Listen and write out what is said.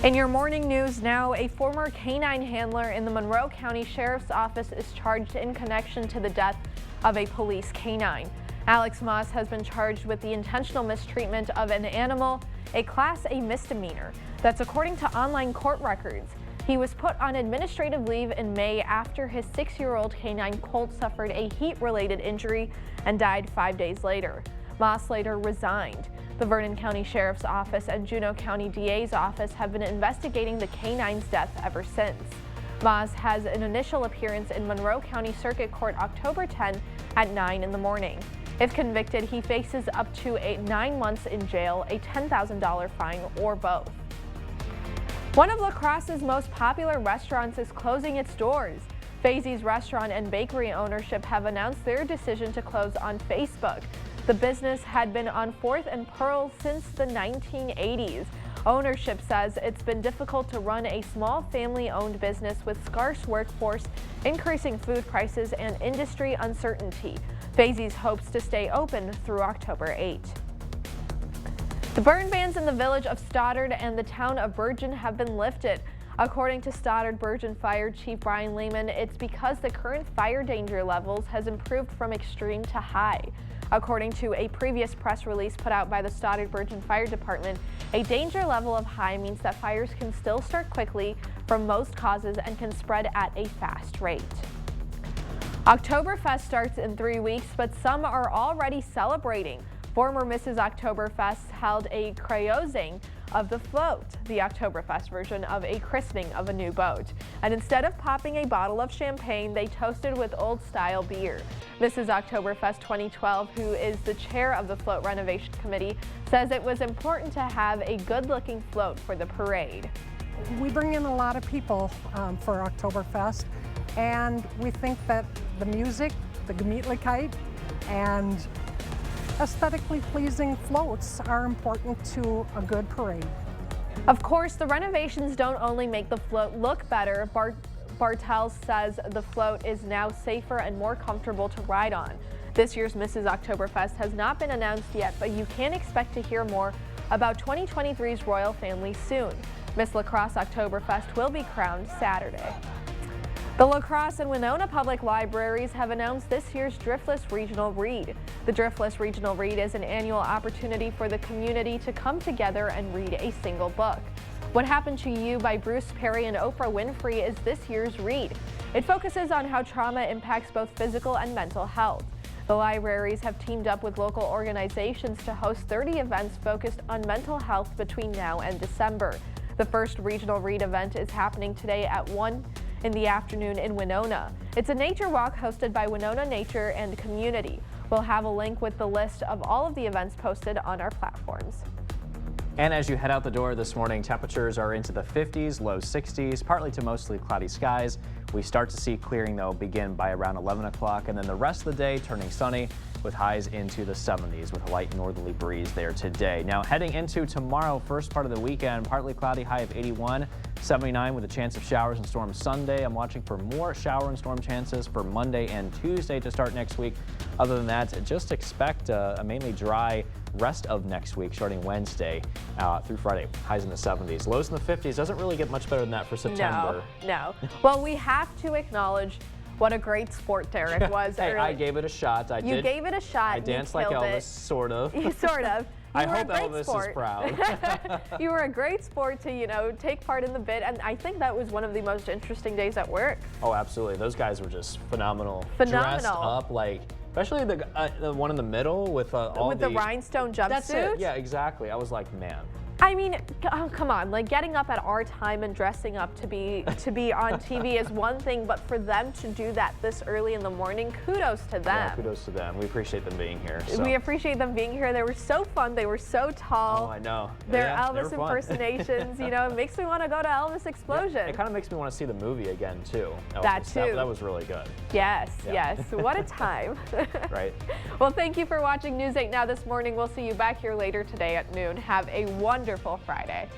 In your morning news now, a former canine handler in the Monroe County Sheriff's Office is charged in connection to the death of a police canine. Alex Moss has been charged with the intentional mistreatment of an animal, a Class A misdemeanor. That's according to online court records. He was put on administrative leave in May after his 6-year-old canine Colt suffered a heat-related injury and died 5 days later. Moss later resigned. The Vernon County Sheriff's Office and Juneau County DA's office have been investigating the canine's death ever since. Moss has an initial appearance in Monroe County Circuit Court October 10 at 9 in the morning. If convicted, he faces up to 9 months in jail, a $10,000 fine, or both. One of La Crosse's most popular restaurants is closing its doors. Fazie's restaurant and bakery ownership have announced their decision to close on Facebook. The business had been on 4th and Pearl since the 1980s. Ownership says it's been difficult to run a small family-owned business with scarce workforce, increasing food prices, and industry uncertainty. Fazie's hopes to stay open through October 8. The burn bans in the village of Stoddard and the town of Bergen have been lifted. According to Stoddard Bergen Fire Chief Brian Lehman, it's because the current fire danger levels has improved from extreme to high. According to a previous press release put out by the Stoddard Bergen Fire Department, a danger level of high means that fires can still start quickly from most causes and can spread at a fast rate. Oktoberfest starts in 3 weeks, but some are already celebrating. Former Mrs. Oktoberfest held a cruising of the float, the Oktoberfest version of a christening of a new boat. And instead of popping a bottle of champagne, they toasted with old-style beer. Mrs. Oktoberfest 2012, who is the chair of the float renovation committee, says it was important to have a good-looking float for the parade. We bring in a lot of people for Oktoberfest, and we think that the music, the Gemütlichkeit, and aesthetically pleasing floats are important to a good parade. Of course, the renovations don't only make the float look better. Bartels says the float is now safer and more comfortable to ride on. This year's Mrs. Oktoberfest has not been announced yet, but you can expect to hear more about 2023's royal family soon. Miss La Crosse Oktoberfest will be crowned Saturday. The La Crosse and Winona Public Libraries have announced this year's Driftless Regional Read. The Driftless Regional Read is an annual opportunity for the community to come together and read a single book. What Happened to You by Bruce Perry and Oprah Winfrey is this year's read. It focuses on how trauma impacts both physical and mental health. The libraries have teamed up with local organizations to host 30 events focused on mental health between now and December. The first Regional Read event is happening today at 1 in the afternoon in Winona. It's a nature walk hosted by Winona Nature and Community. We'll have a link with the list of all of the events posted on our platforms. And as you head out the door this morning, temperatures are into the 50s, low 60s, partly to mostly cloudy skies. We start to see clearing, though, begin by around 11 o'clock, and then the rest of the day turning sunny with highs into the 70s with a light northerly breeze there today. Now heading into tomorrow, first part of the weekend, partly cloudy, high of 81, 79 with a chance of showers and storms Sunday. I'm watching for more shower and storm chances for Monday and Tuesday to start next week. Other than that, just expect a mainly dry rest of next week, starting Wednesday through Friday. Highs in the 70s, lows in the 50s. Doesn't really get much better than that for September. No. Well, we have to acknowledge what a great sport Derek was. Hey, early. I gave it a shot. You gave it a shot. I danced like Elvis, sort of. Sort of. I hope Elvis is proud. You were a great sport to, take part in the bid, and I think that was one of the most interesting days at work. Oh, absolutely. Those guys were just phenomenal. Phenomenal. Dressed up like, especially the one in the middle with all with the rhinestone jumpsuit. That's it. Yeah, exactly. I was like, man. I mean, oh, come on, like getting up at our time and dressing up to be on TV is one thing, but for them to do that this early in the morning, kudos to them. Yeah, kudos to them. We appreciate them being here. So. We appreciate them being here. They were so fun. They were so tall. Oh, I know. Their yeah, Elvis impersonations, it makes me want to go to Elvis Explosion. Yeah, it kind of makes me want to see the movie again, too. Elvis. That too. That was really good. Yes, yes. What a time. Right. Well, thank you for watching News 8 Now this morning. We'll see you back here later today at noon. Have a wonderful Friday.